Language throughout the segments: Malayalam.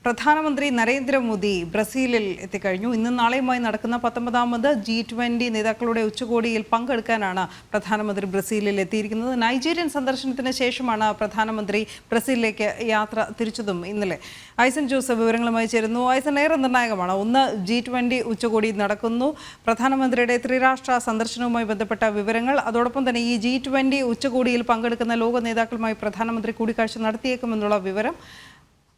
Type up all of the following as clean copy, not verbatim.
പ്രധാനമന്ത്രി നരേന്ദ്രമോദി ബ്രസീലിൽ എത്തിക്കഴിഞ്ഞു. ഇന്നും നാളെയുമായി നടക്കുന്ന 19ാമത് G20 നേതാക്കളുടെ ഉച്ചകോടിയിൽ പങ്കെടുക്കാനാണ് പ്രധാനമന്ത്രി ബ്രസീലിൽ എത്തിയിരിക്കുന്നത്. നൈജീരിയൻ സന്ദർശനത്തിന് ശേഷമാണ് പ്രധാനമന്ത്രി ബ്രസീലിലേക്ക് യാത്ര തിരിച്ചതും ഇന്നലെ. ഐസൻ ജോസഫ് വിവരങ്ങളുമായി ചേരുന്നു. ഐസൻ, ഏറെ നിർണായകമാണ്. ഒന്ന്, G20 ഉച്ചകോടി നടക്കുന്നു. പ്രധാനമന്ത്രിയുടെ ത്രിരാഷ്ട്ര സന്ദർശനവുമായി ബന്ധപ്പെട്ട വിവരങ്ങൾ, അതോടൊപ്പം തന്നെ ഈ G20 ഉച്ചകോടിയിൽ പങ്കെടുക്കുന്ന ലോക നേതാക്കളുമായി പ്രധാനമന്ത്രി കൂടിക്കാഴ്ച നടത്തിയേക്കുമെന്നുള്ള വിവരം,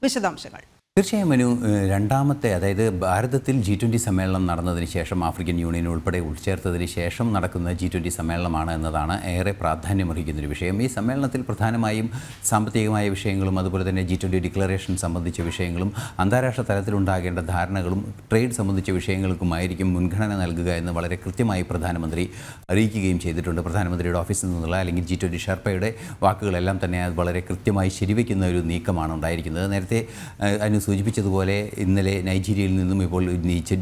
വിശദാംശങ്ങൾ. തീർച്ചയായും മനു, രണ്ടാമത്തെ, അതായത് ഭാരതത്തിൽ G20 സമ്മേളനം നടന്നതിന് ശേഷം ആഫ്രിക്കൻ യൂണിയൻ ഉൾപ്പെടെ ഉൾച്ചേർത്തതിന് ശേഷം നടക്കുന്ന G20 സമ്മേളനമാണ് എന്നതാണ് ഏറെ പ്രാധാന്യമർഹിക്കുന്നൊരു വിഷയം. ഈ സമ്മേളനത്തിൽ പ്രധാനമായും സാമ്പത്തികമായ വിഷയങ്ങളും അതുപോലെ തന്നെ G20 ഡിക്ലറേഷൻ സംബന്ധിച്ച വിഷയങ്ങളും അന്താരാഷ്ട്ര തലത്തിലുണ്ടാകേണ്ട ധാരണകളും ട്രേഡ് സംബന്ധിച്ച വിഷയങ്ങൾക്കുമായിരിക്കും മുൻഗണന നൽകുക എന്ന് വളരെ കൃത്യമായി പ്രധാനമന്ത്രി അറിയിക്കുകയും ചെയ്തിട്ടുണ്ട്. പ്രധാനമന്ത്രിയുടെ ഓഫീസിൽ നിന്നുള്ള അല്ലെങ്കിൽ G20 ഷെർപ്പയുടെ വാക്കുകളെല്ലാം തന്നെ അത് വളരെ കൃത്യമായി ശരിവയ്ക്കുന്ന ഒരു നീക്കമാണ് ഉണ്ടായിരിക്കുന്നത്. നേരത്തെ സൂചിപ്പിച്ചതുപോലെ ഇന്നലെ നൈജീരിയയിൽ നിന്നും ഇപ്പോൾ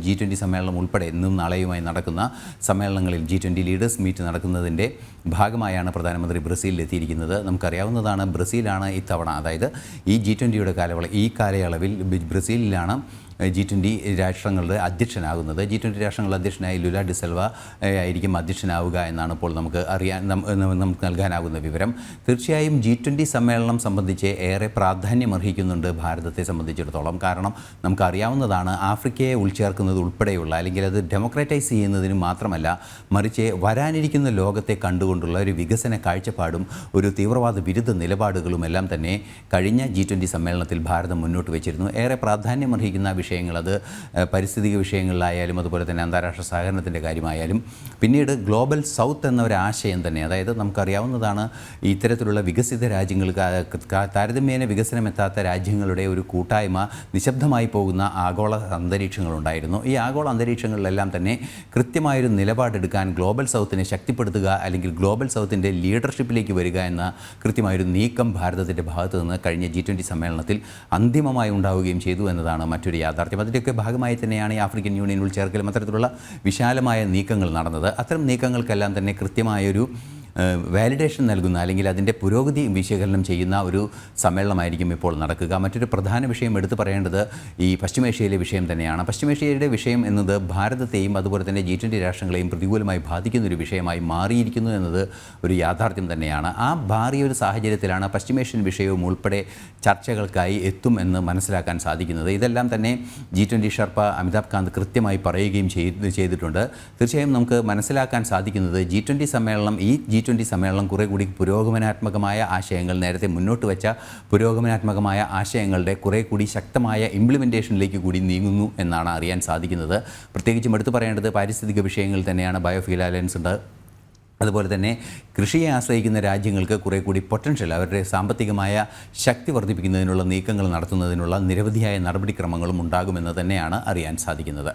G20 സമ്മേളനം ഉൾപ്പെടെ ഇന്നും നാളെയുമായി നടക്കുന്ന സമ്മേളനങ്ങളിൽ G20 ലീഡേഴ്സ് മീറ്റ് നടക്കുന്നതിൻ്റെ ഭാഗമായാണ് പ്രധാനമന്ത്രി ബ്രസീലിൽ എത്തിയിരിക്കുന്നത്. നമുക്കറിയാവുന്നതാണ്, ബ്രസീലാണ് ഇത്തവണ, അതായത് ഈ G20യുടെ കാലയളവിൽ ബ്രസീലിലാണ് G20 രാഷ്ട്രങ്ങളുടെ അധ്യക്ഷനാകുന്നത്. G20 രാഷ്ട്രങ്ങളുടെ അധ്യക്ഷനായി ലുല ഡിസെൽവ ആയിരിക്കും അധ്യക്ഷനാവുക എന്നാണ് ഇപ്പോൾ നമുക്ക് നൽകാനാകുന്ന വിവരം. തീർച്ചയായും G20 സമ്മേളനം സംബന്ധിച്ച് ഏറെ പ്രാധാന്യമർഹിക്കുന്നുണ്ട് ഭാരതത്തെ സംബന്ധിച്ചിടത്തോളം. കാരണം നമുക്കറിയാവുന്നതാണ്, ആഫ്രിക്കയെ ഉൾച്ചേർക്കുന്നത് ഉൾപ്പെടെയുള്ള, അല്ലെങ്കിൽ അത് ഡെമോക്രാറ്റൈസ് ചെയ്യുന്നതിന് മാത്രമല്ല, മറിച്ച് വരാനിരിക്കുന്ന ലോകത്തെ കണ്ടുകൊണ്ടുള്ള ഒരു വികസന കാഴ്ചപ്പാടും ഒരു തീവ്രവാദ വിരുദ്ധ നിലപാടുകളും എല്ലാം തന്നെ കഴിഞ്ഞ G20 സമ്മേളനത്തിൽ ഭാരതം മുന്നോട്ട് വെച്ചിരുന്നു. ഏറെ പ്രാധാന്യമർഹിക്കുന്ന വിഷയങ്ങൾ, അത് പരിസ്ഥിതിക വിഷയങ്ങളിലായാലും അതുപോലെ തന്നെ അന്താരാഷ്ട്ര സഹകരണത്തിൻ്റെ കാര്യമായാലും, പിന്നീട് ഗ്ലോബൽ സൗത്ത് എന്ന ഒരു ആശയം തന്നെ, അതായത് നമുക്കറിയാവുന്നതാണ്, ഇത്തരത്തിലുള്ള വികസിത രാജ്യങ്ങൾ, താരതമ്യേന വികസനമെത്താത്ത രാജ്യങ്ങളുടെ ഒരു കൂട്ടായ്മ നിശബ്ദമായി പോകുന്ന ആഗോള അന്തരീക്ഷങ്ങളുണ്ടായിരുന്നു. ഈ ആഗോള അന്തരീക്ഷങ്ങളിലെല്ലാം തന്നെ കൃത്യമായൊരു നിലപാടെടുക്കാൻ ഗ്ലോബൽ സൗത്തിനെ ശക്തിപ്പെടുത്തുക, അല്ലെങ്കിൽ ഗ്ലോബൽ സൗത്തിൻ്റെ ലീഡർഷിപ്പിലേക്ക് വരിക എന്ന കൃത്യമായൊരു നീക്കം ഭാരതത്തിൻ്റെ ഭാഗത്തു നിന്ന് കഴിഞ്ഞ G20 സമ്മേളനത്തിൽ അന്തിമമായി ഉണ്ടാവുകയും ചെയ്തു എന്നതാണ് മറ്റൊരു യാഥാർത്ഥ്യം. അതിൻ്റെയൊക്കെ ഭാഗമായി തന്നെയാണ് ഈ ആഫ്രിക്കൻ യൂണിയൻ ഉൾച്ചേർക്കലും അത്തരത്തിലുള്ള വിശാലമായ നീക്കങ്ങൾ നടന്നത്. അത്തരം നീക്കങ്ങൾക്കെല്ലാം തന്നെ കൃത്യമായൊരു വാലിഡേഷൻ നൽകുന്ന, അല്ലെങ്കിൽ അതിൻ്റെ പുരോഗതി വിശകലനം ചെയ്യുന്ന ഒരു സമ്മേളനമായിരിക്കും ഇപ്പോൾ നടക്കുക. മറ്റൊരു പ്രധാന വിഷയം എടുത്തു പറയേണ്ടത് ഈ പശ്ചിമേഷ്യയിലെ വിഷയം തന്നെയാണ്. പശ്ചിമേഷ്യയുടെ വിഷയം എന്നത് ഭാരതത്തെയും അതുപോലെ തന്നെ G20 രാഷ്ട്രങ്ങളെയും പ്രതികൂലമായി ബാധിക്കുന്ന ഒരു വിഷയമായി മാറിയിരിക്കുന്നു എന്നത് ഒരു യാഥാർത്ഥ്യം തന്നെയാണ്. ആ മാറിയൊരു സാഹചര്യത്തിലാണ് പശ്ചിമേഷ്യൻ വിഷയവും ഉൾപ്പെടെ ചർച്ചകൾക്കായി എത്തും എന്ന് മനസ്സിലാക്കാൻ സാധിക്കുന്നത്. ഇതെല്ലാം തന്നെ G20 ഷെർപ്പ അമിതാഭ് കാന്ത് കൃത്യമായി പറയുകയും ചെയ്തിട്ടുണ്ട്. തീർച്ചയായും നമുക്ക് മനസ്സിലാക്കാൻ സാധിക്കുന്നത്, G20 സമ്മേളനം, ഈ G20 സമ്മേളനം കുറേ കൂടി പുരോഗമനാത്മകമായ ആശയങ്ങൾ, നേരത്തെ മുന്നോട്ട് വെച്ച പുരോഗമനാത്മകമായ ആശയങ്ങളുടെ കുറേ കൂടി ശക്തമായ ഇംപ്ലിമെൻറ്റേഷനിലേക്ക് കൂടി നീങ്ങുന്നു എന്നാണ് അറിയാൻ സാധിക്കുന്നത്. പ്രത്യേകിച്ചും എടുത്തു പറയേണ്ടത് പാരിസ്ഥിതിക വിഷയങ്ങൾ തന്നെയാണ്. ബയോഫ്യൂൽ അലയൻസ് ഉണ്ട്. അതുപോലെ തന്നെ കൃഷിയെ ആശ്രയിക്കുന്ന രാജ്യങ്ങൾക്ക് കുറേ കൂടി പൊട്ടൻഷ്യൽ, അവരുടെ സാമ്പത്തികമായ ശക്തി വർദ്ധിപ്പിക്കുന്നതിനുള്ള നീക്കങ്ങൾ നടത്തുന്നതിനുള്ള നിരവധിയായ നടപടിക്രമങ്ങളും ഉണ്ടാകുമെന്ന് തന്നെയാണ് അറിയാൻ സാധിക്കുന്നത്.